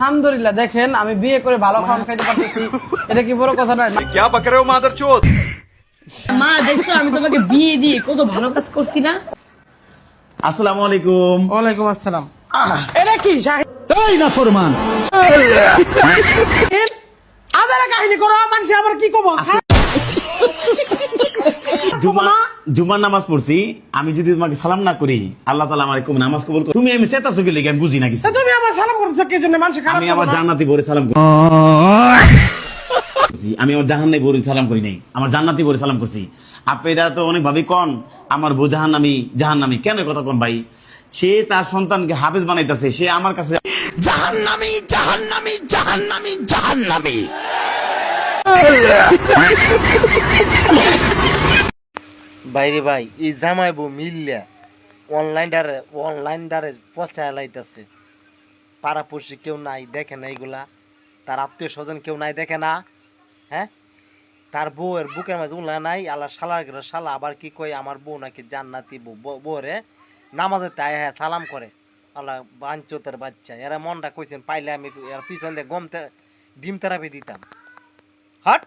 আলহামদুলিল্লাহ, দেখেন আমি বিয়ে করে ভালো খাওয়ান খাইতে পারতেছি, এটা কি বড় কথা নয়? क्या बक रहे हो मादरचोद? মা দেখছো আমি তোমাকে বিয়ে দিয়ে কত ভালো কাজ করছি না? আসসালামু আলাইকুম। ওয়ালাইকুম আসসালাম। এটা কি শাহিদ? এই না ফরমান, আদারা কাহিনী করো, মানুষ আবার কি কব? জুমার নামাজ পড়ছি, আমি যদি তোমাকে সালাম না করি আল্লাহ তাআলা আমার নামাজ কবুল করে। তুমি আমি চেতাছো কি লাগে আমি বুঝি না কিছু। তা তুমি আমার সালাম করতেছো কি জন্য? মানুষ খারাপ আমি বলবো আমার না? জান্নাতি বরে সালাম করি। আমি আমার জাহান্নামী বরে সালাম করি নাই, আমার জান্নাতি বরে সালাম করছি। আপনারা তো অনেক ভাবি কন আমার বউ জাহান্নামী জাহান্নামী, কেন এই কথা কোন ভাই? সে তার সন্তানকে হাফেজ বানাইতেছে, সে আমার কাছে জাহান্নামী জাহান্নামী জাহান্নামী জাহান্নামী। বাইরে ভাই এই জামাই বউ মিললা অনলাইন ডারে পচায় লাইতেছে। পাড়াপড়শি কেউ নাই দেখে না, এইগুলা তার আত্মীয় স্বজন কেউ নাই দেখে না। হ্যাঁ, তার বউয়ের বুকের মাঝে উল্লা নাই, আল্লাহ শালার ঘরে শালা আবার কি কয় আমার বউ নাকি জান্নাতি বউরে নামাজে তাই হ্যাঁ সালাম করে। আল্লাহ বাঞ্চতের বাচ্চা, এরা মনটা কইছেন পাইলে আমি এর পিছন দিয়ে ডিম থেরাপি দিতাম। হট।